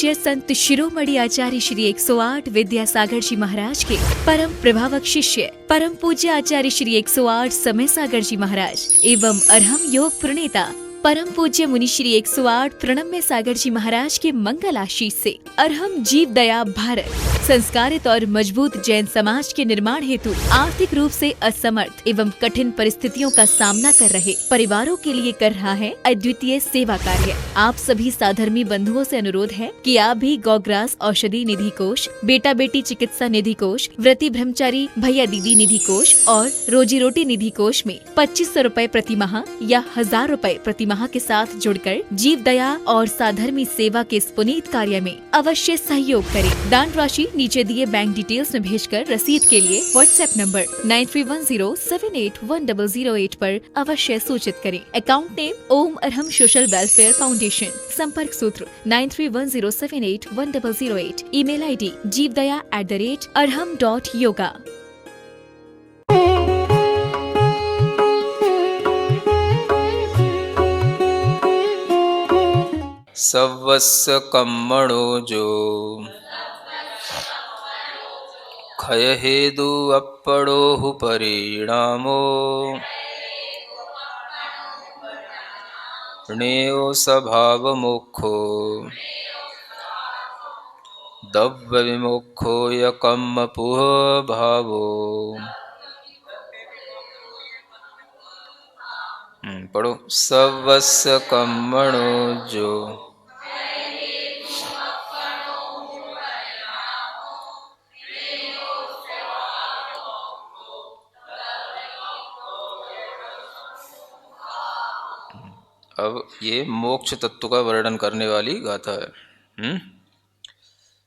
पूज्य संत शिरोमणि आचार्य श्री 108 विद्यासागर जी महाराज के परम प्रभावक शिष्य परम पूज्य आचार्य श्री 108 समय सागर जी महाराज एवं अरहम योग प्रणेता परम पूज्य मुनि श्री 108 प्रणम्य सागर जी महाराज के मंगल आशीष से अरहम जीव दया भारत संस्कारित और मजबूत जैन समाज के निर्माण हेतु आर्थिक रूप से असमर्थ एवं कठिन परिस्थितियों का सामना कर रहे परिवारों के लिए कर रहा है अद्वितीय सेवा कार्य। आप सभी साधर्मी बंधुओं से अनुरोध है कि आप भी गौग्रास औषधि निधि कोष, बेटा बेटी चिकित्सा निधि कोष, व्रती ब्रह्मचारी भैया दीदी निधि कोष और रोजी रोटी निधि कोष में 2500 रूपए प्रति माह या 1000 रूपए प्रति माह के साथ जुड़कर जीव दया और साधर्मी सेवा के इस पुनीत कार्य में अवश्य सहयोग करें। दान राशि नीचे दिए बैंक डिटेल्स में भेजकर रसीद के लिए व्हाट्सएप नंबर 9310781008 पर अवश्य सूचित करें। अकाउंट नेम ओम अरहम सोशल वेलफेयर फाउंडेशन। संपर्क सूत्र 9310781008। Email ID jeevdaya@arham.yoga। सवस्य कर्मणो जो क्षय हेतु अपड़ो परिणामो णेयो स्वभाव मोक्षो दव्य विमोक्षो यकम पुह भावो। पढ़ो। सवस्य कर्मणो जो अब ये मोक्ष तत्व का वर्णन करने वाली गाथा है।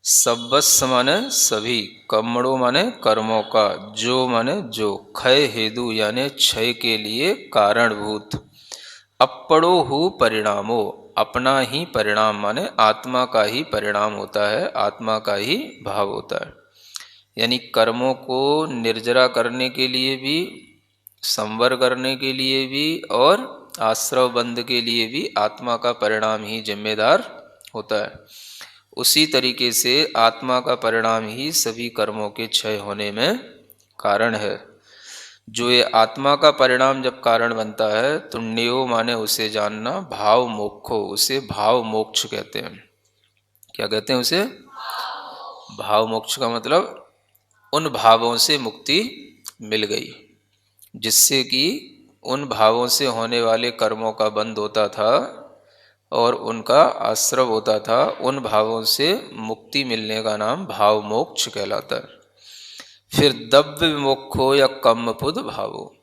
सवस्य माने सभी, कर्मणों माने कर्मों का, जो माने जो, क्षय हेतु यानी क्षय के लिए कारणभूत, अपड़ो हु परिणामो अपना ही परिणाम माने आत्मा का ही परिणाम होता है, आत्मा का ही भाव होता है। यानी कर्मों को निर्जरा करने के लिए भी, संवर करने के लिए भी और आश्रव बंध के लिए भी आत्मा का परिणाम ही जिम्मेदार होता है। उसी तरीके से आत्मा का परिणाम ही सभी कर्मों के क्षय होने में कारण है। जो ये आत्मा का परिणाम जब कारण बनता है तो ण्यो माने उसे जानना, भाव मोक्षो उसे भाव मोक्ष कहते हैं। क्या कहते हैं उसे? भाव मोक्ष का मतलब उन भावों से मुक्ति मिल गई जिससे कि उन भावों से होने वाले कर्मों का बंध होता था और उनका आश्रव होता था। उन भावों से मुक्ति मिलने का नाम भाव मोक्ष कहलाता है। फिर द्रव्य विमोक्षो या कम्मपुद भावो,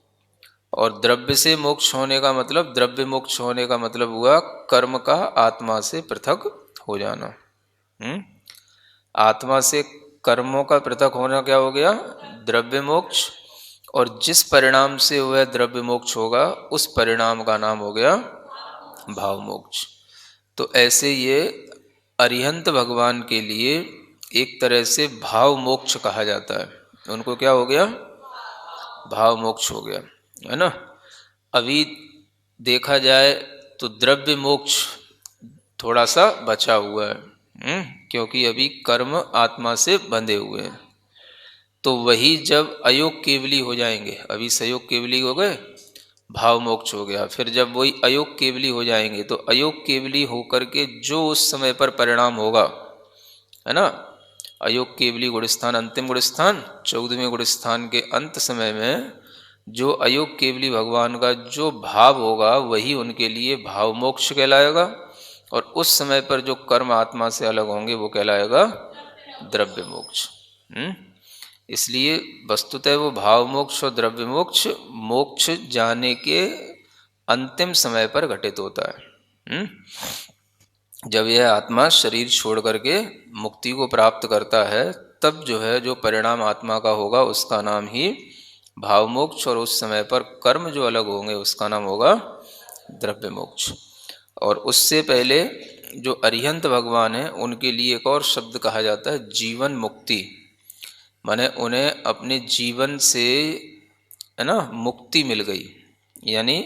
और द्रव्य से मोक्ष होने का मतलब, द्रव्य मोक्ष होने का मतलब हुआ कर्म का आत्मा से पृथक हो जाना। आत्मा से कर्मों का पृथक होना क्या हो गया? द्रव्य मोक्ष। और जिस परिणाम से वह द्रव्य मोक्ष होगा उस परिणाम का नाम हो गया भाव मोक्ष। तो ऐसे ये अरिहंत भगवान के लिए एक तरह से भाव मोक्ष कहा जाता है। उनको क्या हो गया? भाव मोक्ष हो गया, है ना। अभी देखा जाए तो द्रव्य मोक्ष थोड़ा सा बचा हुआ है, क्योंकि अभी कर्म आत्मा से बंधे हुए हैं। तो वही जब अयोग केवली हो जाएंगे, अभी सयोग केवली हो गए, भाव मोक्ष हो गया। फिर जब वही अयोग केवली हो जाएंगे तो अयोग केवली होकर के जो उस समय पर परिणाम होगा, है ना, अयोग केवली गुणस्थान अंतिम गुणस्थान 14वें गुणस्थान के अंत समय में जो अयोग केवली भगवान का जो भाव होगा वही उनके लिए भाव मोक्ष कहलाएगा। और उस समय पर जो कर्म आत्मा से अलग होंगे वो कहलाएगा द्रव्य मोक्ष। इसलिए वस्तुतः वो भाव मोक्ष और द्रव्य मोक्ष मोक्ष जाने के अंतिम समय पर घटित होता है। जब यह आत्मा शरीर छोड़ करके मुक्ति को प्राप्त करता है तब जो है जो परिणाम आत्मा का होगा उसका नाम ही भाव मोक्ष, और उस समय पर कर्म जो अलग होंगे उसका नाम होगा द्रव्य मोक्ष। और उससे पहले जो अरिहंत भगवान हैं उनके लिए एक और शब्द कहा जाता है जीवन मुक्ति, माने उन्हें अपने जीवन से, है ना, मुक्ति मिल गई। यानी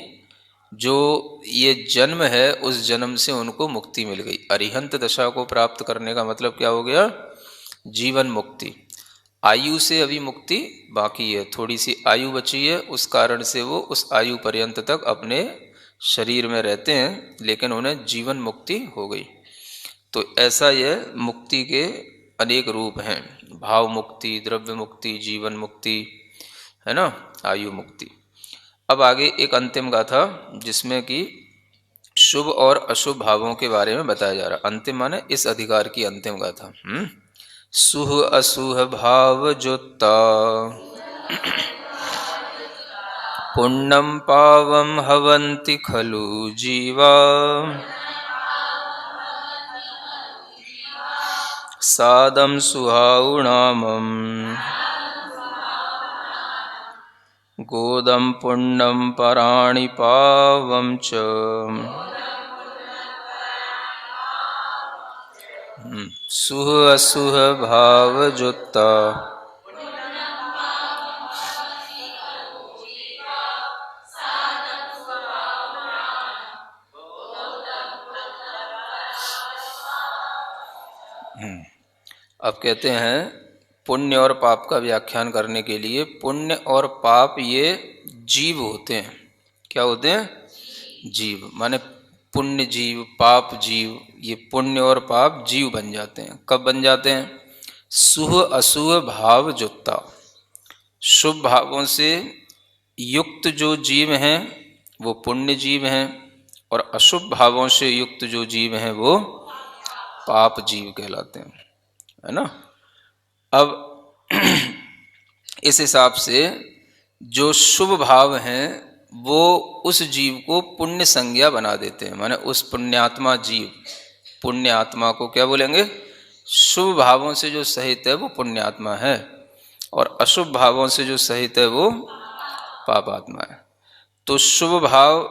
जो ये जन्म है उस जन्म से उनको मुक्ति मिल गई। अरिहंत दशा को प्राप्त करने का मतलब क्या हो गया? जीवन मुक्ति। आयु से अभी मुक्ति बाकी है, थोड़ी सी आयु बची है, उस कारण से वो उस आयु पर्यंत तक अपने शरीर में रहते हैं, लेकिन उन्हें जीवन मुक्ति हो गई। तो ऐसा यह मुक्ति के अनेक रूप हैं, भाव मुक्ति, द्रव्य मुक्ति, जीवन मुक्ति, है ना, आयु मुक्ति। अब आगे एक अंतिम गाथा जिसमें कि शुभ और अशुभ भावों के बारे में बताया जा रहा। अंतिम माने इस अधिकार की अंतिम गाथा। सुह असुह भाव जोता पुण्यम पावम हवन्ति खलु जीवा सादम सुहाउणामम गोदम पुण्यम पराणि पावम च। सुह असुह भाव जोता अब कहते हैं पुण्य और पाप का व्याख्यान करने के लिए, पुण्य और पाप ये जीव होते हैं। क्या होते हैं? जीव, माने पुण्य जीव, पाप जीव। ये पुण्य और पाप जीव बन जाते हैं। कब बन जाते हैं? सुह असुह भाव जुत्ता, शुभ भावों से युक्त जो जीव हैं वो पुण्य जीव हैं, और अशुभ भावों से युक्त जो जीव हैं वो पाप जीव कहलाते हैं, है ना। अब इस हिसाब से जो शुभ भाव हैं वो उस जीव को पुण्य संज्ञा बना देते हैं, माने उस पुण्यात्मा जीव, पुण्य आत्मा को क्या बोलेंगे? शुभ भावों से जो सहित है वो पुण्यात्मा है, और अशुभ भावों से जो सहित है वो पापात्मा है। तो शुभ भाव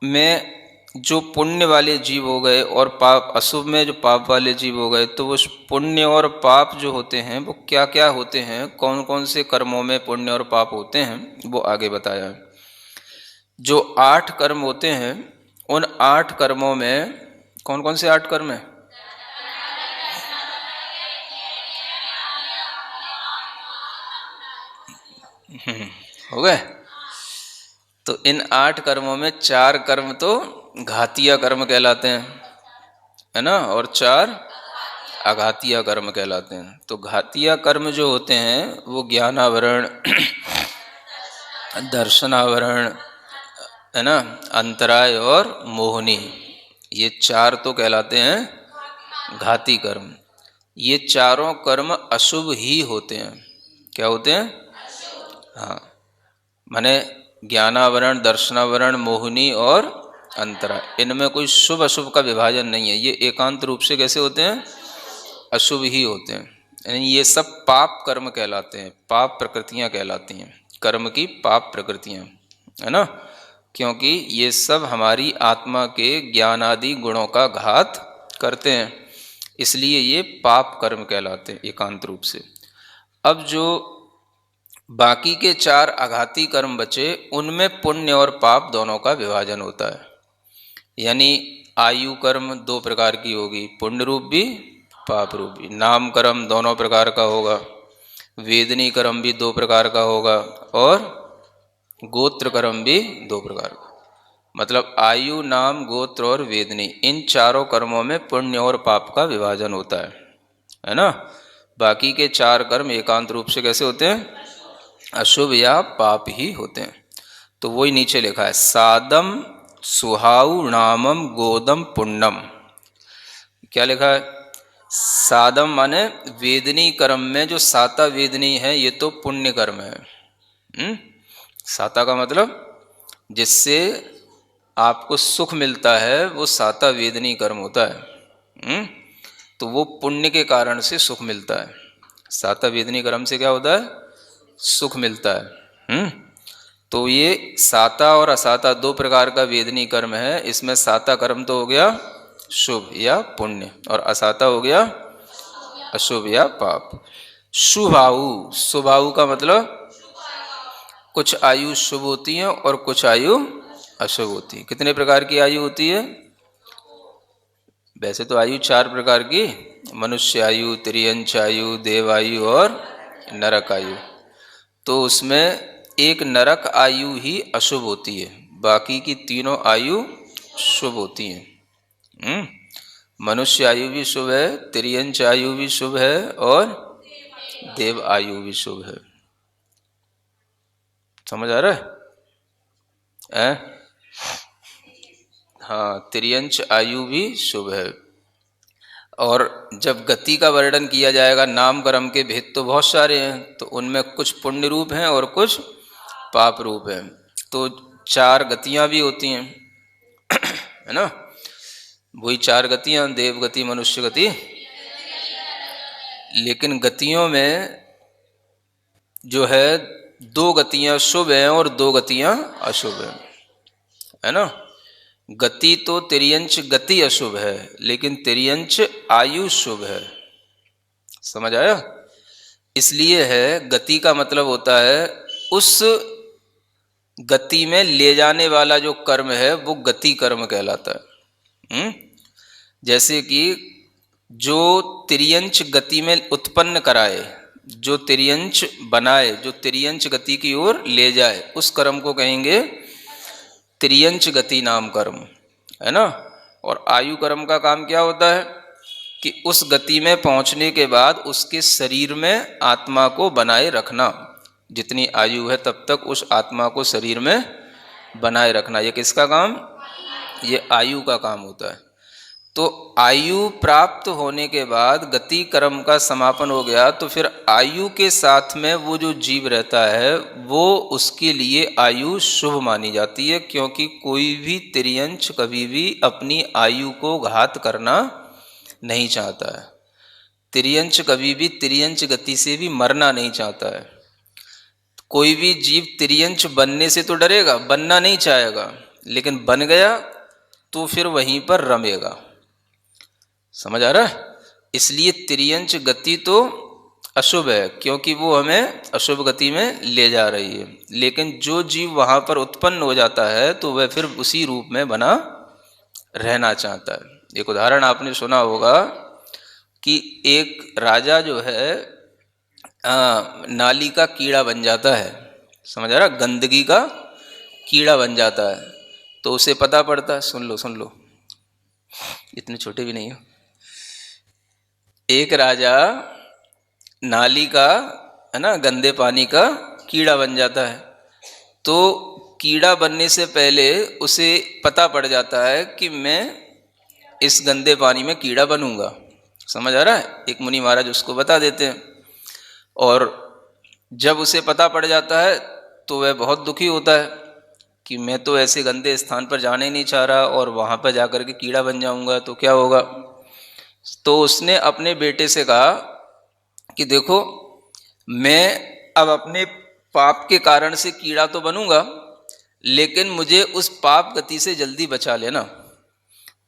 में जो पुण्य वाले जीव हो गए और पाप, अशुभ में जो पाप वाले जीव हो गए, तो वो पुण्य और पाप जो होते हैं वो क्या क्या होते हैं, कौन कौन से कर्मों में पुण्य और पाप होते हैं, वो आगे बताया है। जो 8 कर्म होते हैं, उन 8 कर्मों में कौन कौन से 8 कर्म हैं? हो गए? तो इन 8 कर्मों में 4 कर्म तो घातीय कर्म कहलाते हैं, है ना, और 4 अघातीय कर्म कहलाते हैं। तो घातीय कर्म जो होते हैं वो ज्ञानावरण, दर्शनावरण, है ना, अंतराय और मोहनी, ये 4 तो कहलाते हैं घाती कर्म। ये चारों कर्म अशुभ ही होते हैं। क्या होते हैं? हाँ, माने ज्ञानावरण, दर्शनावरण, मोहिनी और अंतरा, इनमें कोई शुभ अशुभ का विभाजन नहीं है। ये एकांत रूप से कैसे होते हैं? अशुभ ही होते हैं। यानी ये सब पाप कर्म कहलाते हैं, पाप प्रकृतियां कहलाती हैं, कर्म की पाप प्रकृतियां, है ना, क्योंकि ये सब हमारी आत्मा के ज्ञान आदि गुणों का घात करते हैं, इसलिए ये पाप कर्म कहलाते हैं एकांत रूप से। अब जो बाकी के 4 आघाती कर्म बचे, उनमें पुण्य और पाप दोनों का विभाजन होता है। यानी आयु कर्म 2 प्रकार की होगी, पुण्य रूप भी, पाप रूप भी। नाम कर्म दोनों प्रकार का होगा, वेदनी कर्म भी 2 प्रकार का होगा, और गोत्र कर्म भी 2 प्रकार का। मतलब आयु, नाम, गोत्र और वेदनी, इन चारों कर्मों में पुण्य और पाप का विभाजन होता है ना। बाकी के 4 कर्म एकांत रूप से कैसे होते हैं? अशुभ या पाप ही होते हैं। तो वही नीचे लिखा है, सादम सुहाउ नामम गोदम पुण्यम। क्या लिखा है? सादम माने वेदनी कर्म में जो साता वेदनी है ये तो पुण्य कर्म है। साता का मतलब जिससे आपको सुख मिलता है वो साता वेदनी कर्म होता है। तो वो पुण्य के कारण से सुख मिलता है। साता वेदनी कर्म से क्या होता है? सुख मिलता है। तो ये साता और असाता 2 प्रकार का वेदनी कर्म है। इसमें साता कर्म तो हो गया शुभ या पुण्य, और असाता हो गया अशुभ या पाप। शुभायु, शुभायु का मतलब कुछ आयु शुभ होती हैं और कुछ आयु अशुभ होती है। कितने प्रकार की आयु होती है? वैसे तो आयु 4 प्रकार की, मनुष्य आयु, तिर्यंच आयु, देव आयु और नरक आयु। तो उसमें एक नरक आयु ही अशुभ होती है, बाकी की तीनों आयु शुभ होती हैं। मनुष्य आयु भी शुभ है, तिर्यंच आयु भी शुभ है और देव आयु भी शुभ है। समझ आ रहा है? हाँ, तिर्यंच आयु भी शुभ है। और जब गति का वर्णन किया जाएगा, नाम कर्म के भेद तो बहुत सारे हैं, तो उनमें कुछ पुण्य रूप हैं और कुछ पाप रूप हैं। तो 4 गतियां भी होती हैं, है ना? वही 4 गतियां, देव गति, मनुष्य गति। लेकिन गतियों में जो है 2 गतियां शुभ हैं और 2 गतियां अशुभ हैं, है ना? गति तो तिर्यंच गति अशुभ है, लेकिन तिर्यंच आयु शुभ है। समझ आया? इसलिए है, गति का मतलब होता है उस गति में ले जाने वाला जो कर्म है वो गति कर्म कहलाता है। जैसे कि जो तिर्यंच गति में उत्पन्न कराए, जो तिर्यंच बनाए, जो तिर्यंच गति की ओर ले जाए, उस कर्म को कहेंगे तिर्यंच गति नाम कर्म, है ना? और आयु कर्म का काम क्या होता है कि उस गति में पहुंचने के बाद उसके शरीर में आत्मा को बनाए रखना। जितनी आयु है तब तक उस आत्मा को शरीर में बनाए रखना। ये किसका काम? ये आयु का काम होता है। तो आयु प्राप्त होने के बाद गति कर्म का समापन हो गया, तो फिर आयु के साथ में वो जो जीव रहता है वो उसके लिए आयु शुभ मानी जाती है, क्योंकि कोई भी तिर्यंच कभी भी अपनी आयु को घात करना नहीं चाहता है। तिर्यंच कभी भी तिर्यंच गति से भी मरना नहीं चाहता है। कोई भी जीव तिर्यंच बनने से तो डरेगा, बनना नहीं चाहेगा, लेकिन बन गया तो फिर वहीं पर रमेगा। समझ आ रहा है? इसलिए तिर्यंच गति तो अशुभ है, क्योंकि वो हमें अशुभ गति में ले जा रही है। लेकिन जो जीव वहाँ पर उत्पन्न हो जाता है तो वह फिर उसी रूप में बना रहना चाहता है। एक उदाहरण आपने सुना होगा कि एक राजा जो है नाली का कीड़ा बन जाता है। समझ आ रहा? गंदगी का कीड़ा बन जाता है। तो उसे पता पड़ता है, सुन लो, इतने छोटे भी नहीं हो। एक राजा नाली का, है ना, गंदे पानी का कीड़ा बन जाता है। तो कीड़ा बनने से पहले उसे पता पड़ जाता है कि मैं इस गंदे पानी में कीड़ा बनूंगा। समझ आ रहा है? एक मुनि महाराज उसको बता देते हैं, और जब उसे पता पड़ जाता है तो वह बहुत दुखी होता है कि मैं तो ऐसे गंदे स्थान पर जाने ही नहीं चाह रहा, और वहाँ पर जाकर के कीड़ा बन जाऊंगा तो क्या होगा। तो उसने अपने बेटे से कहा कि देखो, मैं अब अपने पाप के कारण से कीड़ा तो बनूंगा, लेकिन मुझे उस पाप गति से जल्दी बचा लेना।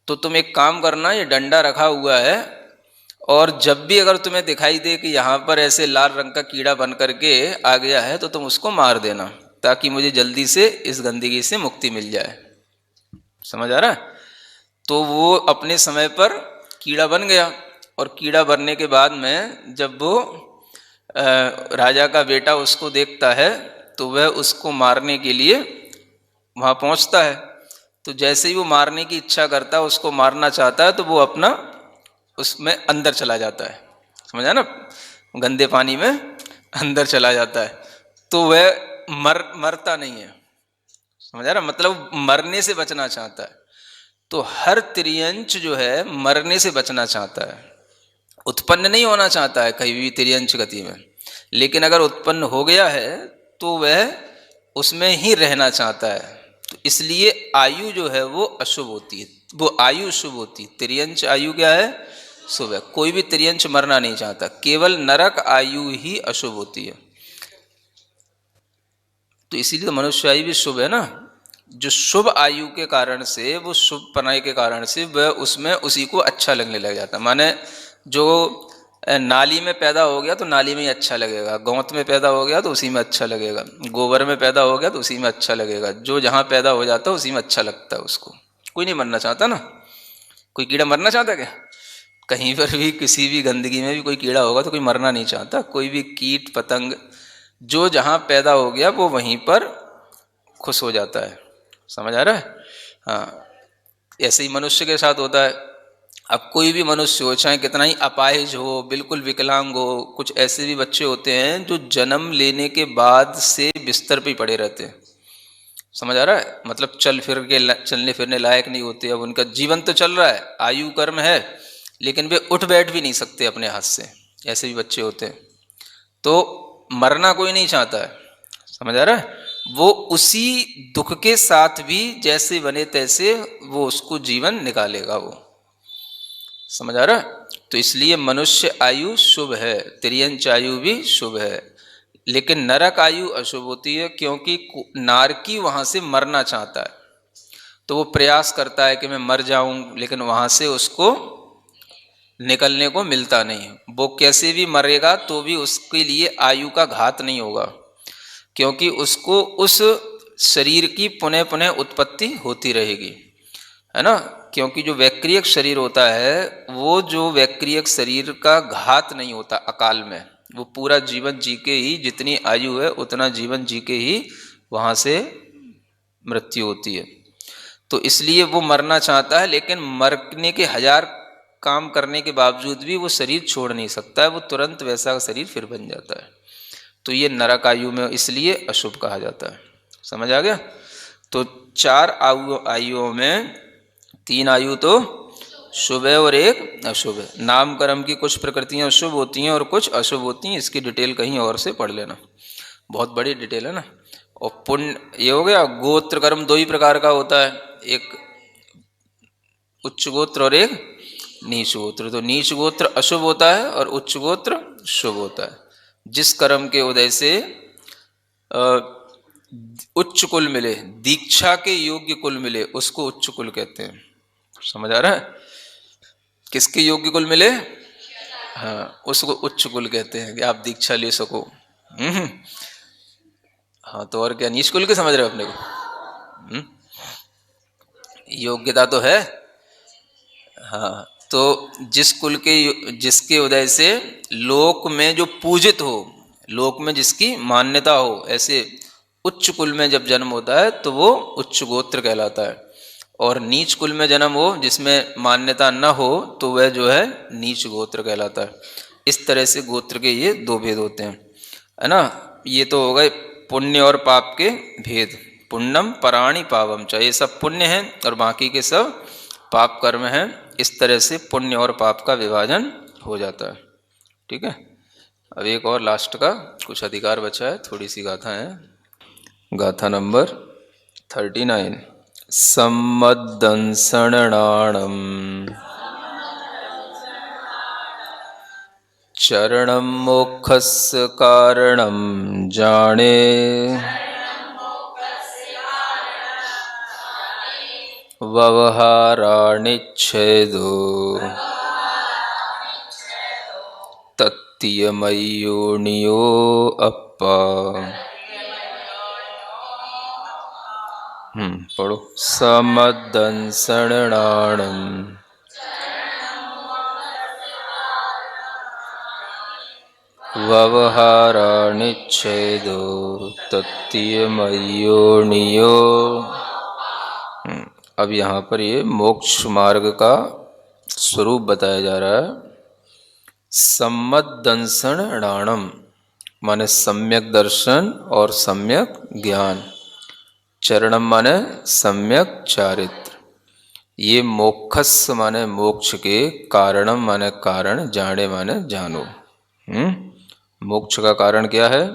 तो तुम एक काम करना, ये डंडा रखा हुआ है, और जब भी अगर तुम्हें दिखाई दे कि यहाँ पर ऐसे लाल रंग का कीड़ा बन करके आ गया है तो तुम उसको मार देना, ताकि मुझे जल्दी से इस गंदगी से मुक्ति मिल जाए। समझ आ रहा है? तो वो अपने समय पर कीड़ा बन गया, और कीड़ा बनने के बाद में जब वो राजा का बेटा उसको देखता है तो वह उसको मारने के लिए वहाँ पहुँचता है। तो जैसे ही वो मारने की इच्छा करता है, उसको मारना चाहता है, तो वो अपना उसमें अंदर चला जाता है। समझा ना? गंदे पानी में अंदर चला जाता है, तो वह मरता नहीं है। समझा ना? मतलब मरने से बचना चाहता है। तो हर तिर्यंच जो है मरने से बचना चाहता है, उत्पन्न नहीं होना चाहता है कहीं भी तिर्यंच गति में। लेकिन अगर उत्पन्न हो गया है तो वह उसमें ही रहना चाहता है। तो इसलिए आयु जो है वो अशुभ होती है, वो आयु शुभ होती है। तिर्यंच आयु क्या है? शुभ है। कोई भी तिर्यंच मरना नहीं चाहता, केवल नरक आयु ही अशुभ होती है। तो इसीलिए मनुष्य आयु भी शुभ है ना। जो शुभ आयु के कारण से, वो शुभ पनाई के कारण से वह उसमें उसी को अच्छा लगने लग जाता है। माने जो नाली में पैदा हो गया तो नाली में ही अच्छा लगेगा, गौत में पैदा हो गया तो उसी में अच्छा लगेगा, गोबर में पैदा हो गया तो उसी में अच्छा लगेगा। जो जहाँ पैदा हो जाता है उसी में अच्छा लगता है उसको। कोई नहीं मरना चाहता ना, कोई कीड़ा मरना चाहता क्या? कहीं पर भी किसी भी गंदगी में भी कोई कीड़ा होगा तो कोई मरना नहीं चाहता। कोई भी कीट पतंग जो जहाँ पैदा हो गया वो वहीं पर खुश हो जाता है। समझ आ रहा है? हाँ, ऐसे ही मनुष्य के साथ होता है। अब कोई भी मनुष्य हो, चाहे कितना ही अपाहिज हो, बिल्कुल विकलांग हो, कुछ ऐसे भी बच्चे होते हैं जो जन्म लेने के बाद से बिस्तर पे ही पड़े रहते हैं। समझ आ रहा है? मतलब चलने फिरने लायक नहीं होते। अब उनका जीवन तो चल रहा है, आयु कर्म है, लेकिन वे उठ बैठ भी नहीं सकते अपने हाथ से। ऐसे भी बच्चे होते हैं। तो मरना कोई नहीं चाहता है। समझ आ रहा है? वो उसी दुख के साथ भी जैसे बने तैसे वो उसको जीवन निकालेगा वो। समझ आ रहा है? तो इसलिए मनुष्य आयु शुभ है, तिर्यंच आयु भी शुभ है, लेकिन नरक आयु अशुभ होती है, क्योंकि नारकी वहां से मरना चाहता है। तो वो प्रयास करता है कि मैं मर जाऊं, लेकिन वहां से उसको निकलने को मिलता नहीं। वो कैसे भी मरेगा तो भी उसके लिए आयु का घात नहीं होगा, क्योंकि उसको उस शरीर की पुनः पुनः उत्पत्ति होती रहेगी, है ना। क्योंकि जो वैक्रियक शरीर होता है वो जो वैक्रियक शरीर का घात नहीं होता अकाल में, वो पूरा जीवन जी के ही, जितनी आयु है उतना जीवन जी के ही वहाँ से मृत्यु होती है। तो इसलिए वो मरना चाहता है, लेकिन मरने के 1000 काम करने के बावजूद भी वो शरीर छोड़ नहीं सकता है, वो तुरंत वैसा का शरीर फिर बन जाता है। तो ये नरक आयु में इसलिए अशुभ कहा जाता है। समझ आ गया? तो 4 आयुओं में 3 आयु तो शुभ है और 1 अशुभ है। नाम कर्म की कुछ प्रकृतियां शुभ होती हैं और कुछ अशुभ होती हैं। इसकी डिटेल कहीं और से पढ़ लेना, बहुत बड़ी डिटेल है ना। और पुण्य, ये हो गया। गोत्र कर्म 2 ही प्रकार का होता है, एक उच्च गोत्र और एक नीच गोत्र। तो नीच गोत्र अशुभ होता है और उच्च गोत्र शुभ होता है। जिस कर्म के उदय से उच्च कुल मिले, दीक्षा के योग्य कुल मिले, उसको उच्च कुल कहते हैं। समझ आ रहा है? किसके योग्य कुल मिले? हाँ, उसको उच्च कुल कहते हैं कि आप दीक्षा ले सको। हाँ, तो और क्या, नीच कुल के समझ रहे हो अपने को? योग्यता तो है। हाँ, तो जिस कुल के, जिसके उदय से लोक में जो पूजित हो, लोक में जिसकी मान्यता हो, ऐसे उच्च कुल में जब जन्म होता है तो वो उच्च गोत्र कहलाता है। और नीच कुल में जन्म हो, जिसमें मान्यता न हो, तो वह जो है नीच गोत्र कहलाता है। इस तरह से गोत्र के ये 2 भेद होते हैं, है ना। ये तो हो गए पुण्य और पाप के भेद। पुण्यम पराणि पावम च, ये सब पुण्य हैं और बाकी के सब पाप कर्म हैं। इस तरह से पुण्य और पाप का विभाजन हो जाता है। ठीक है। अब एक और लास्ट का कुछ अधिकार बचा है, थोड़ी सी गाथा है। गाथा नंबर 39। सम्मदंसणाणम चरणम मोक्षस्य कारणम जाने, व्यवहाराणिच्छेदो तत्तीयमयोनियो अप्पा। पढ़ो। समदंसणाणम व्यवहाराणिच्छेदो तत्तीयमयोनियो। अब यहाँ पर ये मोक्ष मार्ग का स्वरूप बताया जा रहा है। सम्मदंसणाणम माने सम्यक दर्शन और सम्यक ज्ञान। चरणम माने सम्यक चारित्र। ये मोक्षस्य माने मोक्ष के, कारणम माने कारण, जाने माने जानो। मोक्ष का कारण क्या है?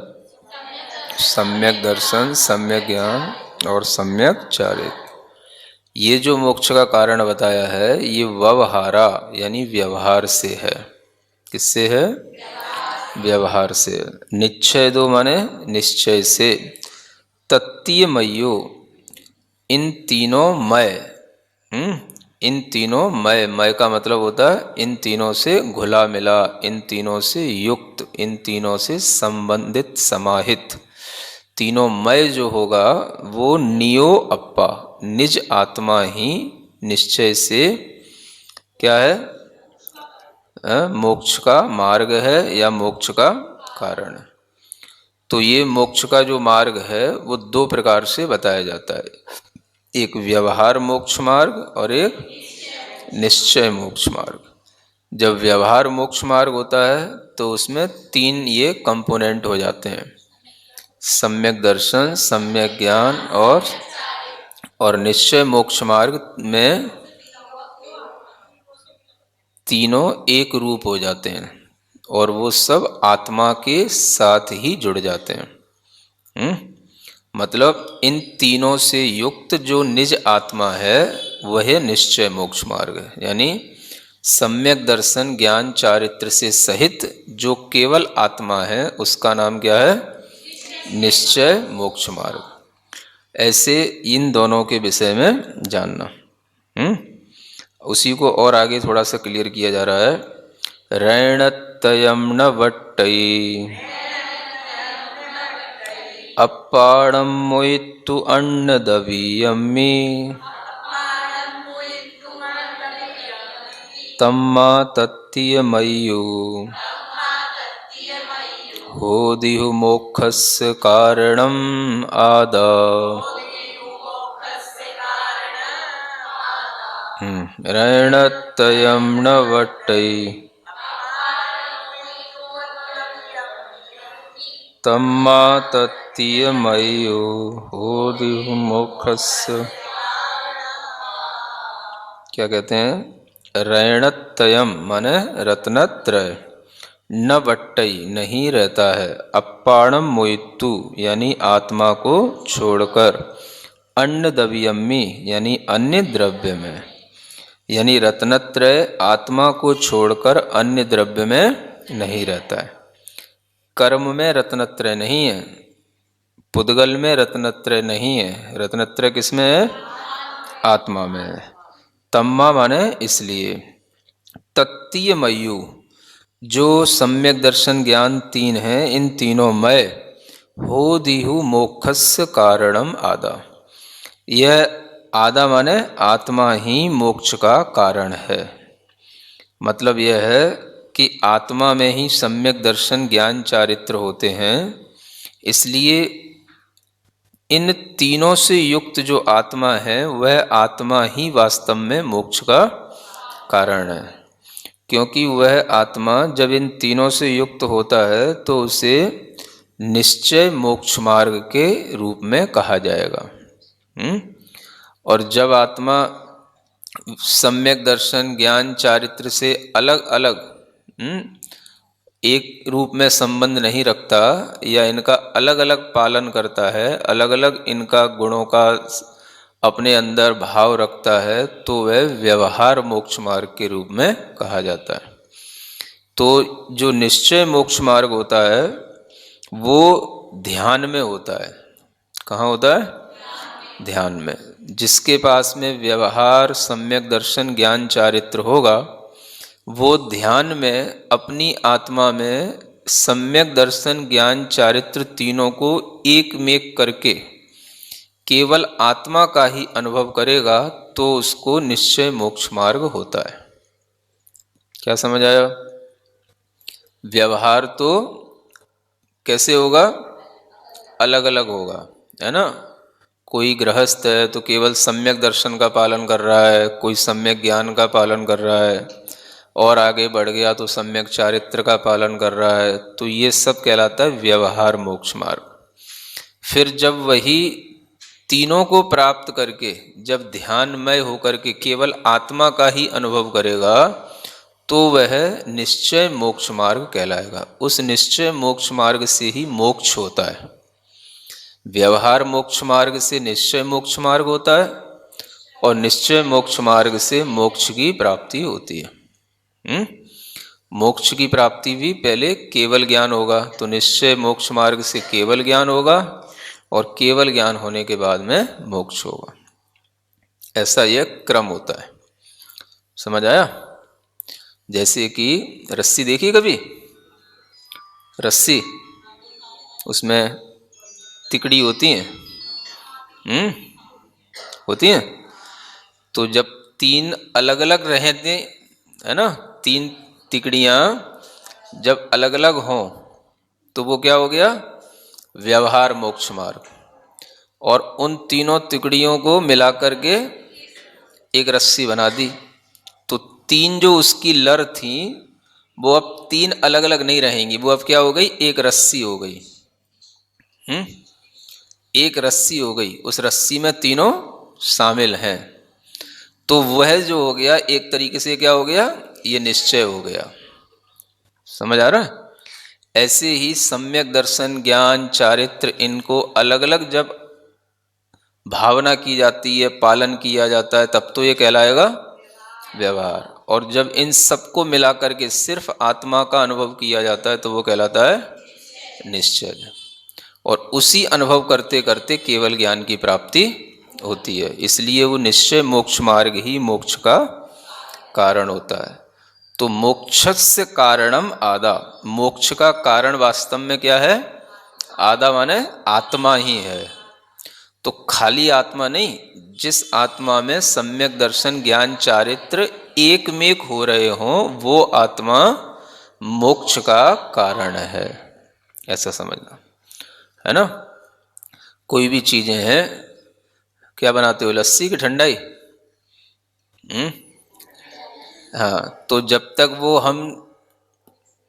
सम्यक दर्शन, सम्यक ज्ञान और सम्यक चारित्र। ये जो मोक्ष का कारण बताया है ये व्यवहारा यानी व्यवहार से है। किससे है? व्यवहार से। निश्चय दो माने निश्चय से। तत्तीयमयो, इन तीनों मय, इन तीनों मय का मतलब होता है इन तीनों से घुला मिला, इन तीनों से युक्त, इन तीनों से संबंधित, समाहित। तीनों मय जो होगा वो नियो अप्पा, निज आत्मा ही निश्चय से क्या है, मोक्ष का मार्ग है या मोक्ष का कारण है। तो ये मोक्ष का जो मार्ग है वो दो प्रकार से बताया जाता है, एक व्यवहार मोक्ष मार्ग और एक निश्चय मोक्ष मार्ग। जब व्यवहार मोक्ष मार्ग होता है तो उसमें तीन ये कंपोनेंट हो जाते हैं, सम्यक दर्शन, सम्यक ज्ञान और निश्चय मोक्ष मार्ग में तीनों एक रूप हो जाते हैं और वो सब आत्मा के साथ ही जुड़ जाते हैं। मतलब इन तीनों से युक्त जो निज आत्मा है वह निश्चय मोक्ष मार्ग है, यानी सम्यक दर्शन ज्ञान चारित्र से सहित जो केवल आत्मा है उसका नाम क्या है, निश्चय मोक्ष मार्ग। ऐसे इन दोनों के विषय में जानना। उसी को और आगे थोड़ा सा क्लियर किया जा रहा है। रैणतयम न वट्टई अप्पाणम मोइत्तु अन्नदवीयम्मि तम्मा तत्तियमय्यु होदिहु मोक्षस्य कारणम आदा। रैणतयम न वट्टई तम्मा तत्तियमय्यो होदिहु मोक्षस्य, क्या कहते हैं, रैणतयम माने रत्नत्रय, न वट्टई नहीं रहता है, अप्पाणम मोइत्तु यानी आत्मा को छोड़कर, अन्नदव्यम्मी यानी अन्य द्रव्य में, यानी रत्नत्रय आत्मा को छोड़कर अन्य द्रव्य में नहीं रहता है। कर्म में रत्नत्रय नहीं है, पुद्गल में रत्नत्रय नहीं है, रत्नत्रय किसमें है, आत्मा में है। तम्मा माने इसलिए, तत्तीयमयु जो सम्यक दर्शन ज्ञान तीन है, इन तीनों मय हो दिहु मोक्षस्य कारणम आदा, यह आदा माने आत्मा ही मोक्ष का कारण है। मतलब यह है कि आत्मा में ही सम्यक दर्शन ज्ञान चारित्र होते हैं, इसलिए इन तीनों से युक्त जो आत्मा है वह आत्मा ही वास्तव में मोक्ष का कारण है। क्योंकि वह आत्मा जब इन तीनों से युक्त होता है तो उसे निश्चय मोक्ष मार्ग के रूप में कहा जाएगा। और जब आत्मा सम्यक दर्शन ज्ञान चारित्र से अलग अलग एक रूप में संबंध नहीं रखता या इनका अलग अलग पालन करता है, अलग अलग इनका गुणों का अपने अंदर भाव रखता है, तो वह व्यवहार मोक्ष मार्ग के रूप में कहा जाता है। तो जो निश्चय मोक्ष मार्ग होता है वो ध्यान में होता है। कहाँ होता है, ध्यान में। जिसके पास में व्यवहार सम्यक दर्शन ज्ञान चारित्र होगा वो ध्यान में अपनी आत्मा में सम्यक दर्शन ज्ञान चारित्र तीनों को एक में करके केवल आत्मा का ही अनुभव करेगा, तो उसको निश्चय मोक्ष मार्ग होता है। क्या समझ आया? व्यवहार तो कैसे होगा, अलग अलग होगा, है ना। कोई गृहस्थ है तो केवल सम्यक दर्शन का पालन कर रहा है, कोई सम्यक ज्ञान का पालन कर रहा है, और आगे बढ़ गया तो सम्यक चारित्र का पालन कर रहा है। तो ये सब कहलाता है व्यवहार मोक्ष मार्ग। फिर जब वही तीनों को प्राप्त करके जब ध्यानमय होकर के केवल आत्मा का ही अनुभव करेगा तो वह निश्चय मोक्ष मार्ग कहलाएगा। उस निश्चय मोक्ष मार्ग से ही मोक्ष होता है। व्यवहार मोक्ष मार्ग से निश्चय मोक्ष मार्ग होता है और निश्चय मोक्ष मार्ग से मोक्ष की प्राप्ति होती है। मोक्ष की प्राप्ति भी पहले केवल ज्ञान होगा, तो निश्चय मोक्ष मार्ग से केवल ज्ञान होगा और केवल ज्ञान होने के बाद में मोक्ष होगा। ऐसा यह क्रम होता है। समझ आया? जैसे कि रस्सी देखी कभी? रस्सी, उसमें तिकड़ी होती हैं, होती हैं। तो जब तीन अलग अलग रहते, है ना, तीन तिकड़ियाँ जब अलग अलग हों तो वो क्या हो गया? व्यवहार मोक्ष मार्ग। और उन तीनों तिकड़ियों को मिलाकर के एक रस्सी बना दी, तो तीन जो उसकी लर थी वो अब तीन अलग अलग नहीं रहेंगी, वो अब क्या हो गई? एक रस्सी हो गई। एक रस्सी हो गई, उस रस्सी में तीनों शामिल हैं। तो वह जो हो गया एक तरीके से क्या हो गया? ये निश्चय हो गया। समझ आ रहा है? ऐसे ही सम्यक दर्शन, ज्ञान, चारित्र, इनको अलग अलग जब भावना की जाती है, पालन किया जाता है, तब तो ये कहलाएगा व्यवहार। और जब इन सबको मिला करके सिर्फ आत्मा का अनुभव किया जाता है तो वो कहलाता है निश्चय। और उसी अनुभव करते करते केवल ज्ञान की प्राप्ति होती है। इसलिए वो निश्चय मोक्ष मार्ग ही मोक्ष का कारण होता है। तो मोक्षस्य कारणम आदा, मोक्ष का कारण वास्तव में क्या है? आदा माने आत्मा ही है। तो खाली आत्मा नहीं, जिस आत्मा में सम्यक दर्शन, ज्ञान, चारित्र एक मेक हो रहे हों वो आत्मा मोक्ष का कारण है, ऐसा समझना, है ना। कोई भी चीजें हैं, क्या बनाते हो? लस्सी की ठंडाई, हाँ, तो जब तक वो हम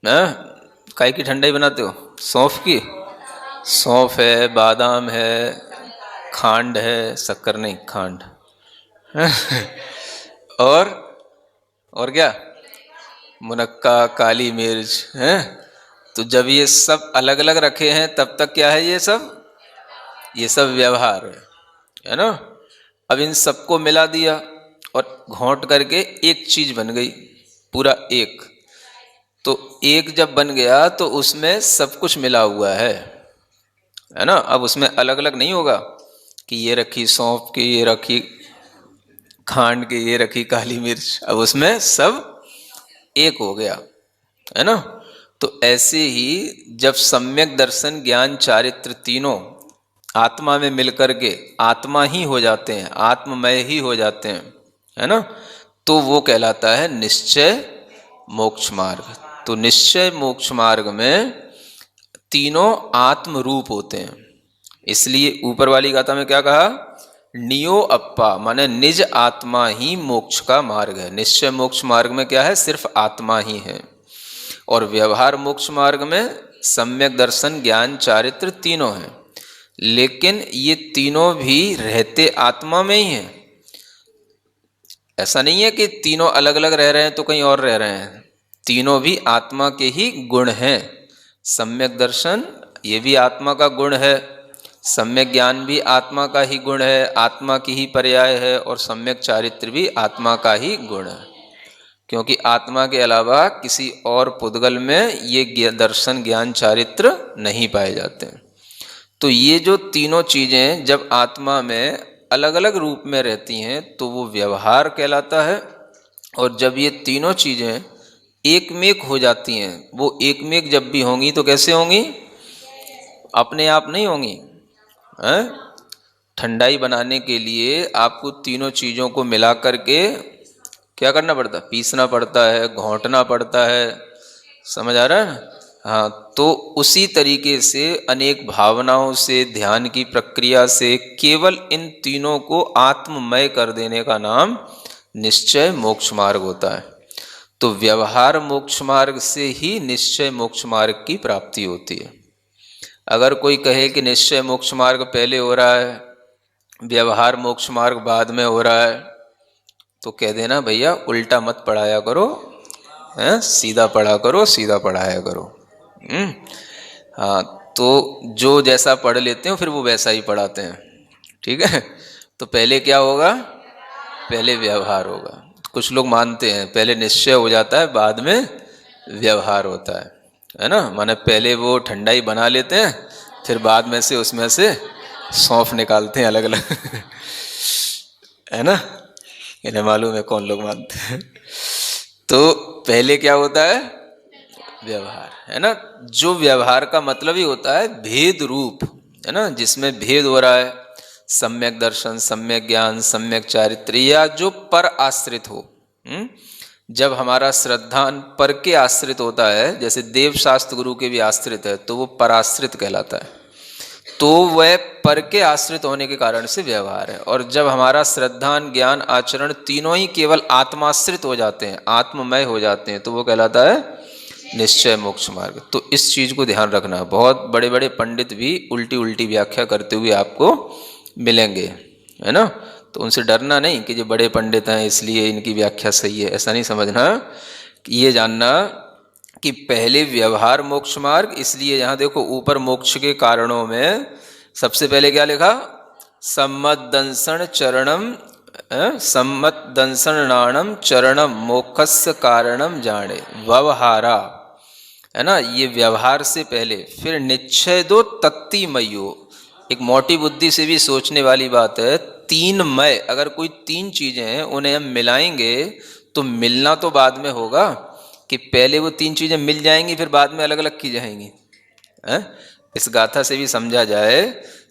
काय की ठंडाई बनाते हो? सौंफ की। सौंफ है, बादाम है, खांड है, शक्कर नहीं, खांड और क्या? मुनक्का, काली मिर्च है। तो जब ये सब अलग अलग रखे हैं तब तक क्या है? ये सब व्यवहार है ना। अब इन सबको मिला दिया और घोंट करके एक चीज बन गई, पूरा एक। तो एक जब बन गया तो उसमें सब कुछ मिला हुआ है ना। अब उसमें अलग अलग नहीं होगा कि ये रखी सौंफ की, ये रखी खांड की, ये रखी काली मिर्च। अब उसमें सब एक हो गया, है ना। तो ऐसे ही जब सम्यक दर्शन, ज्ञान, चारित्र तीनों आत्मा में मिलकर के आत्मा ही हो जाते हैं, आत्ममय ही हो जाते हैं, है ना, तो वो कहलाता है निश्चय मोक्ष मार्ग। तो निश्चय मोक्ष मार्ग में तीनों आत्म रूप होते हैं। इसलिए ऊपर वाली गाथा में क्या कहा? नियो अप्पा, माने निज आत्मा ही मोक्ष का मार्ग है। निश्चय मोक्ष मार्ग में क्या है? सिर्फ आत्मा ही है। और व्यवहार मोक्ष मार्ग में सम्यक दर्शन, ज्ञान, चारित्र तीनों हैं, लेकिन ये तीनों भी रहते आत्मा में ही हैं। ऐसा नहीं है कि तीनों अलग अलग रह रहे हैं तो कहीं और रह रहे हैं। तीनों भी आत्मा के ही गुण हैं। सम्यक दर्शन ये भी आत्मा का गुण है, सम्यक ज्ञान भी आत्मा का ही गुण है, आत्मा की ही पर्याय है, और सम्यक चारित्र भी आत्मा का ही गुण है। क्योंकि आत्मा के अलावा किसी और पुद्गल में ये दर्शन, ज्ञान, चारित्र नहीं पाए जाते हैं। तो ये जो तीनों चीजें जब आत्मा में अलग अलग रूप में रहती हैं तो वो व्यवहार कहलाता है। और जब ये तीनों चीजें एकमेक हो जाती हैं, वो एकमेक जब भी होंगी तो कैसे होंगी? अपने आप नहीं होंगी। ठंडाई बनाने के लिए आपको तीनों चीज़ों को मिला करके क्या करना पड़ता है? पीसना पड़ता है, घोंटना पड़ता है। समझ आ रहा है? हाँ, तो उसी तरीके से अनेक भावनाओं से, ध्यान की प्रक्रिया से केवल इन तीनों को आत्ममय कर देने का नाम निश्चय मोक्ष मार्ग होता है। तो व्यवहार मोक्ष मार्ग से ही निश्चय मोक्ष मार्ग की प्राप्ति होती है। अगर कोई कहे कि निश्चय मोक्ष मार्ग पहले हो रहा है, व्यवहार मोक्ष मार्ग बाद में हो रहा है, तो कह देना भैया उल्टा मत पढ़ाया करो, सीधा पढ़ा करो, सीधा पढ़ाया करो। हाँ, तो जो जैसा पढ़ लेते हो फिर वो वैसा ही पढ़ाते हैं। ठीक है, तो पहले क्या होगा? पहले व्यवहार होगा। कुछ लोग मानते हैं पहले निश्चय हो जाता है बाद में व्यवहार होता है ना। माने पहले वो ठंडाई बना लेते हैं फिर बाद में से उसमें से सौंफ निकालते हैं अलग अलग है ना। इन्हें मालूम है कौन लोग मानते हैं। तो पहले क्या होता है? व्यवहार, है ना। जो व्यवहार का मतलब ही होता है भेद रूप, है ना, जिसमें भेद हो रहा है, सम्यक दर्शन, सम्यक ज्ञान, सम्यक चारित्र, या जो पर आश्रित हो। जब हमारा श्रद्धान पर के आश्रित होता है, जैसे देव शास्त्र गुरु के भी आश्रित है, तो वो पराश्रित कहलाता है। तो वह पर के आश्रित होने के कारण से व्यवहार है। और जब हमारा श्रद्धान, ज्ञान, आचरण तीनों ही केवल आत्माश्रित हो जाते हैं, आत्ममय हो जाते हैं, तो वो कहलाता है निश्चय मोक्ष मार्ग। तो इस चीज को ध्यान रखना। बहुत बड़े बड़े पंडित भी उल्टी उल्टी व्याख्या करते हुए आपको मिलेंगे, है ना। तो उनसे डरना नहीं कि ये बड़े पंडित हैं इसलिए इनकी व्याख्या सही है, ऐसा नहीं समझना। ये जानना कि पहले व्यवहार मोक्ष मार्ग, इसलिए यहाँ देखो ऊपर मोक्ष के कारणों में सबसे पहले क्या लिखा? सम्मत दंसन चरणम, सम्मत दंसनाणम चरणम मोक्षस्य कारणम जाने व्यवहारा, है ना। ये व्यवहार से पहले फिर निश्चय दो तत्ती मयो। एक मोटी बुद्धि से भी सोचने वाली बात है, तीन मय, अगर कोई तीन चीजें हैं उन्हें हम मिलाएंगे तो मिलना तो बाद में होगा, कि पहले वो तीन चीजें मिल जाएंगी फिर बाद में अलग अलग की जाएंगी, है? इस गाथा से भी समझा जाए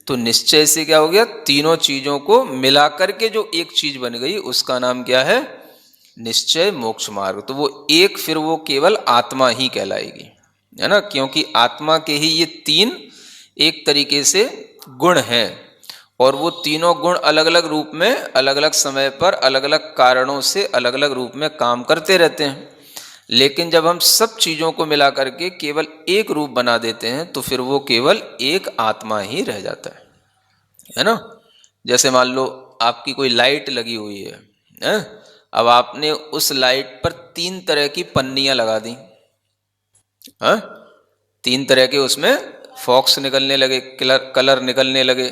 तो निश्चय से क्या हो गया? तीनों चीजों को मिलाकर के जो एक चीज बन गई उसका नाम क्या है? निश्चय मोक्ष मार्ग। तो वो एक फिर वो केवल आत्मा ही कहलाएगी, है ना, क्योंकि आत्मा के ही ये तीन एक तरीके से गुण हैं, और वो तीनों गुण अलग अलग रूप में, अलग अलग समय पर, अलग अलग कारणों से अलग अलग रूप में काम करते रहते हैं। लेकिन जब हम सब चीजों को मिला करके केवल एक रूप बना देते हैं तो फिर वो केवल एक आत्मा ही रह जाता है ना। जैसे मान लो आपकी कोई लाइट लगी हुई है? अब आपने उस लाइट पर तीन तरह की पन्नियां लगा दी, हाँ, तीन तरह के उसमें फॉक्स निकलने लगे, कलर निकलने लगे।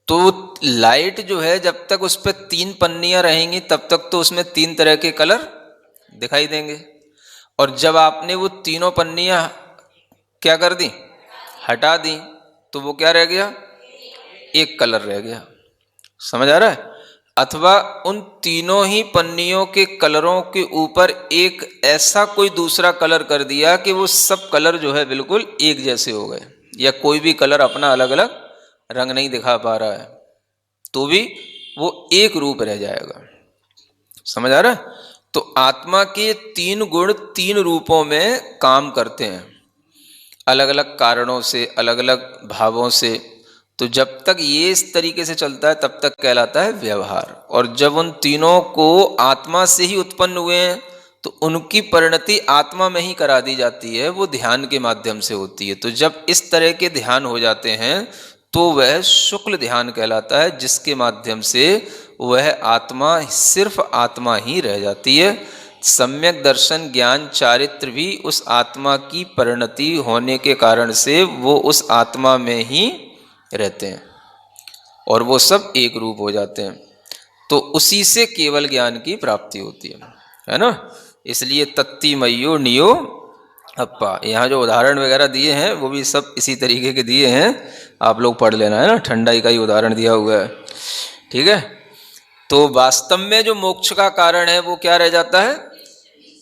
तो लाइट जो है जब तक उस पर तीन पन्नियां रहेंगी तब तक तो उसमें तीन तरह के कलर दिखाई देंगे, और जब आपने वो तीनों पन्नियां क्या कर दी? हटा दी, तो वो क्या रह गया? एक कलर रह गया। समझ आ रहा है? अथवा उन तीनों ही पन्नियों के कलरों के ऊपर एक ऐसा कोई दूसरा कलर कर दिया कि वो सब कलर जो है बिल्कुल एक जैसे हो गए, या कोई भी कलर अपना अलग अलग रंग नहीं दिखा पा रहा है, तो भी वो एक रूप रह जाएगा। समझ आ रहा है? तो आत्मा के तीन गुण तीन रूपों में काम करते हैं, अलग अलग कारणों से, अलग अलग भावों से। तो जब तक ये इस तरीके से चलता है तब तक कहलाता है व्यवहार। और जब उन तीनों को आत्मा से ही उत्पन्न हुए हैं तो उनकी परिणति आत्मा में ही करा दी जाती है, वो ध्यान के माध्यम से होती है। तो जब इस तरह के ध्यान हो जाते हैं तो वह शुक्ल ध्यान कहलाता है, जिसके माध्यम से वह आत्मा सिर्फ आत्मा ही रह जाती है। सम्यक दर्शन, ज्ञान, चारित्र भी उस आत्मा की परिणति होने के कारण से वो उस आत्मा में ही रहते हैं और वो सब एक रूप हो जाते हैं। तो उसी से केवल ज्ञान की प्राप्ति होती है ना। इसलिए तत्ती मयो नियो अप्पा, यहाँ जो उदाहरण वगैरह दिए हैं वो भी सब इसी तरीके के दिए हैं, आप लोग पढ़ लेना, है ना। ठंडाई का ही उदाहरण दिया हुआ है, ठीक है। तो वास्तव में जो मोक्ष का कारण है वो क्या रह जाता है?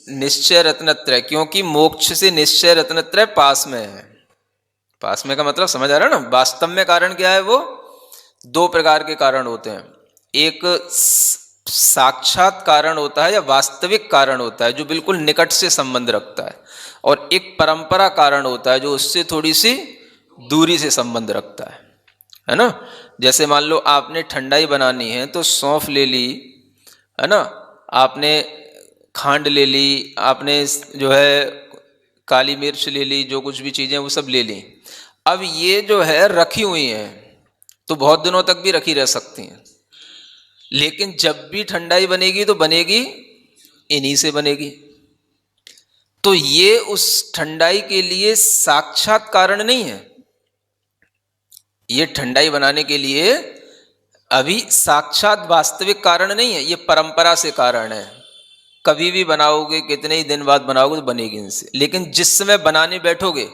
निश्चय रत्नत्रय, क्योंकि मोक्ष से निश्चय रत्नत्रय पास में है। पास में का मतलब समझ आ रहा है ना। वास्तव में कारण क्या है? वो दो प्रकार के कारण होते हैं, एक साक्षात कारण होता है या वास्तविक कारण होता है जो बिल्कुल निकट से संबंध रखता है, और एक परंपरा कारण होता है जो उससे थोड़ी सी दूरी से संबंध रखता है ना। जैसे मान लो आपने ठंडाई बनानी है तो सौंफ ले ली, है ना, आपने खांड ले ली, आपने जो है काली मिर्च ले ली, जो कुछ भी चीज़ें वो सब ले ली। अब ये जो है रखी हुई हैं तो बहुत दिनों तक भी रखी रह सकती हैं, लेकिन जब भी ठंडाई बनेगी तो बनेगी इन्हीं से बनेगी। तो ये उस ठंडाई के लिए साक्षात कारण नहीं है, ये ठंडाई बनाने के लिए अभी साक्षात वास्तविक कारण नहीं है, ये परंपरा से कारण है। कभी भी बनाओगे, कितने ही दिन बाद बनाओगे तो बनेगी इनसे। लेकिन जिस समय बनाने बैठोगे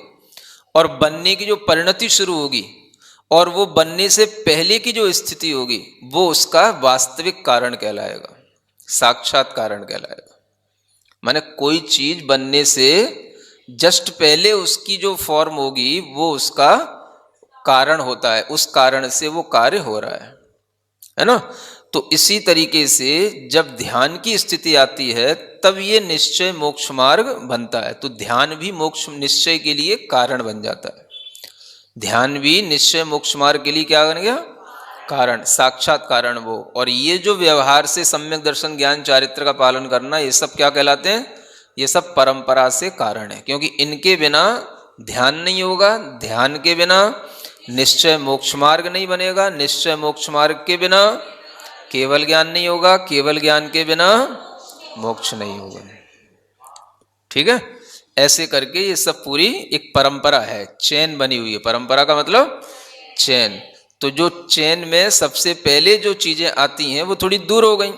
और बनने की जो परिणति शुरू होगी और वो बनने से पहले की जो स्थिति होगी वो उसका वास्तविक कारण कहलाएगा। साक्षात कारण कहलाएगा। माने कोई चीज बनने से जस्ट पहले उसकी जो फॉर्म होगी वो उसका कारण होता है, उस कारण से वो कार्य हो रहा है ना। तो इसी तरीके से जब ध्यान की स्थिति आती है तब ये निश्चय मोक्ष मार्ग बनता है। तो ध्यान भी मोक्ष निश्चय के लिए कारण बन जाता है। ध्यान भी निश्चय मोक्ष मार्ग के लिए क्या बन गया? कारण, साक्षात कारण वो। और ये जो व्यवहार से सम्यक दर्शन ज्ञान चारित्र का पालन करना, ये सब क्या कहलाते हैं? ये सब परंपरा से कारण है, क्योंकि इनके बिना ध्यान नहीं होगा, ध्यान के बिना निश्चय मोक्ष मार्ग नहीं बनेगा, निश्चय मोक्ष मार्ग के बिना केवल ज्ञान नहीं होगा, केवल ज्ञान के बिना मोक्ष नहीं होगा। ठीक है, ऐसे करके ये सब पूरी एक परंपरा है, चेन बनी हुई है। परंपरा का मतलब चेन। तो जो चेन में सबसे पहले जो चीजें आती हैं वो थोड़ी दूर हो गई,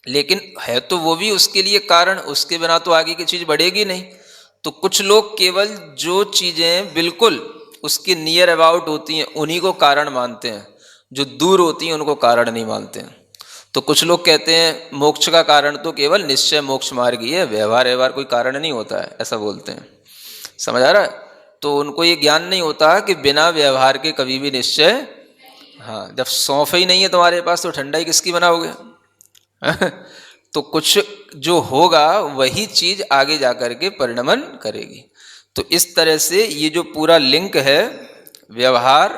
लेकिन है तो वो भी उसके लिए कारण, उसके बिना तो आगे की चीज बढ़ेगी नहीं। तो कुछ लोग केवल जो चीजें बिल्कुल उसके नियर अबाउट होती हैं उन्हीं को कारण मानते हैं, जो दूर होती हैं उनको कारण नहीं मानते हैं। तो कुछ लोग कहते हैं मोक्ष का कारण तो केवल निश्चय मोक्ष मार्ग ही है, व्यवहार कोई कारण नहीं होता है, ऐसा बोलते हैं। समझ आ रहा है? तो उनको ये ज्ञान नहीं होता कि बिना व्यवहार के कभी भी निश्चय, हाँ, जब सौंफ ही नहीं है तुम्हारे पास तो ठंडाई किसकी बनाओगे? तो कुछ जो होगा वही चीज आगे जाकर के परिणमन करेगी। तो इस तरह से ये जो पूरा लिंक है व्यवहार,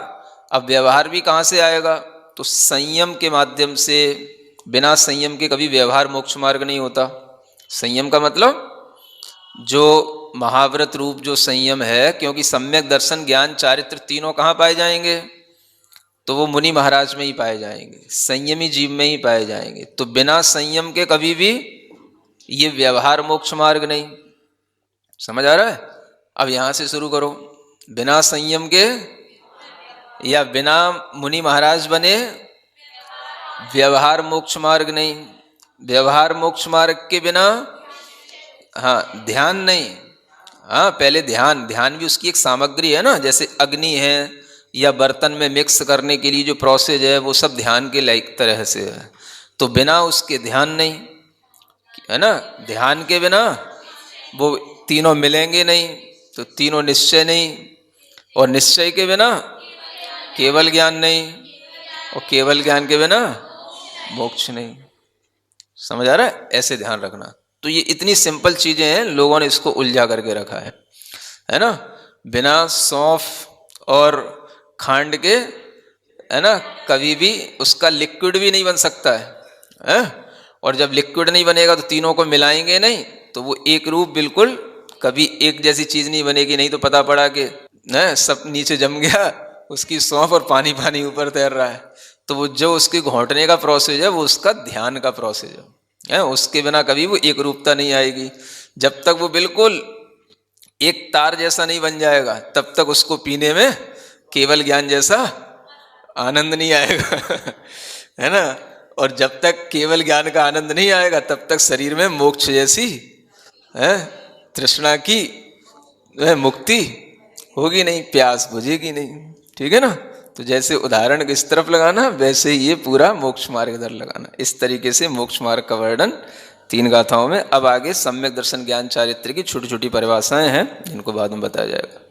अब व्यवहार भी कहाँ से आएगा? तो संयम के माध्यम से। बिना संयम के कभी व्यवहार मोक्ष मार्ग नहीं होता। संयम का मतलब जो महाव्रत रूप जो संयम है, क्योंकि सम्यक दर्शन ज्ञान चारित्र तीनों कहाँ पाए जाएंगे? तो वो मुनि महाराज में ही पाए जाएंगे, संयमी जीव में ही पाए जाएंगे। तो बिना संयम के कभी भी ये व्यवहार मोक्ष मार्ग नहीं। समझ आ रहा है? अब यहां से शुरू करो। बिना संयम के या बिना मुनि महाराज बने व्यवहार मोक्ष मार्ग नहीं। व्यवहार मोक्ष मार्ग के बिना, हाँ, ध्यान नहीं। हाँ, पहले ध्यान भी उसकी एक सामग्री है ना, जैसे अग्नि है या बर्तन में मिक्स करने के लिए जो प्रोसेस है वो सब ध्यान के लायक तरह से है। तो बिना उसके ध्यान नहीं, है ना। ध्यान के बिना वो तीनों मिलेंगे नहीं, तो तीनों निश्चय नहीं, और निश्चय के बिना केवल ज्ञान नहीं, और केवल ज्ञान के बिना मोक्ष नहीं। समझ आ रहा है? ऐसे ध्यान रखना। तो ये इतनी सिंपल चीजें हैं, लोगों ने इसको उलझा करके रखा है ना। बिना सौंफ और खांड के, है ना, कभी भी उसका लिक्विड भी नहीं बन सकता है। और जब लिक्विड नहीं बनेगा तो तीनों को मिलाएंगे नहीं, तो वो एक रूप बिल्कुल कभी एक जैसी चीज नहीं बनेगी। नहीं तो पता पड़ा कि सब नीचे जम गया, उसकी सौंफ और पानी ऊपर तैर रहा है। तो वो जो उसके घोंटने का प्रोसेस है वो उसका ध्यान का प्रोसेस है। उसके बिना कभी वो एक रूपता नहीं आएगी। जब तक वो बिल्कुल एक तार जैसा नहीं बन जाएगा तब तक उसको पीने में केवल ज्ञान जैसा आनंद नहीं आएगा। है ना। और जब तक केवल ज्ञान का आनंद नहीं आएगा तब तक शरीर में मोक्ष जैसी तृष्णा की मुक्ति होगी नहीं, प्यास बुझेगी नहीं। ठीक है ना। तो जैसे उदाहरण इस तरफ लगाना, वैसे ही ये पूरा मोक्ष मार्ग इधर लगाना। इस तरीके से मोक्ष मार्ग का वर्णन 3 गाथाओं में। अब आगे सम्यक दर्शन ज्ञान चारित्र की छोटी छोटी परिभाषाएं हैं जिनको बाद में बताया जाएगा।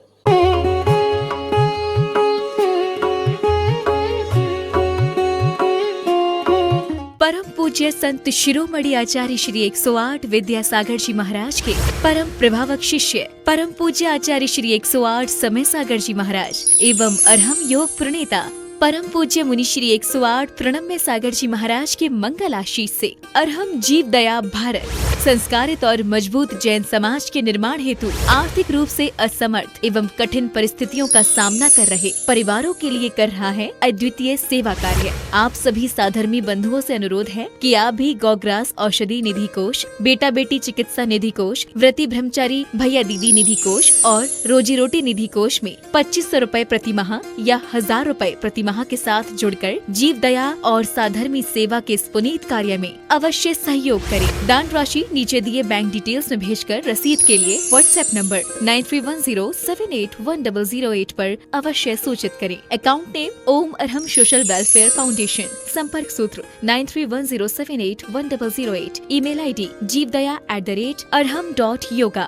परम पूज्य संत शिरोमणि आचार्य श्री 108 विद्यासागर जी महाराज के परम प्रभावक शिष्य परम पूज्य आचार्य श्री 108 समय सागर जी महाराज एवं अरहम योग प्रणेता परम पूज्य मुनि श्री 108 प्रणम्य सागर जी महाराज के मंगल आशीष से अरहम जीव दया भारत संस्कारित और मजबूत जैन समाज के निर्माण हेतु आर्थिक रूप से असमर्थ एवं कठिन परिस्थितियों का सामना कर रहे परिवारों के लिए कर रहा है अद्वितीय सेवा कार्य। आप सभी साधर्मी बंधुओं से अनुरोध है कि आप भी गौग्रास औषधि निधि कोष, बेटा बेटी चिकित्सा निधि कोष, व्रती ब्रह्मचारी भैया दीदी निधि कोष और रोजी रोटी निधि कोष में 2500 रूपए प्रति माह या 1000 रूपए प्रति माह के साथ जुड़कर जीव दया और साधर्मी सेवा के इस पुनीत कार्य में अवश्य सहयोग करें। दान राशि नीचे दिए बैंक डिटेल्स में भेजकर रसीद के लिए व्हाट्सएप नंबर 9310781008 पर अवश्य सूचित करें। अकाउंट नेम ओम अरहम सोशल वेलफेयर फाउंडेशन। संपर्क सूत्र 9310781008। Email ID jeevdaya@arham.yoga।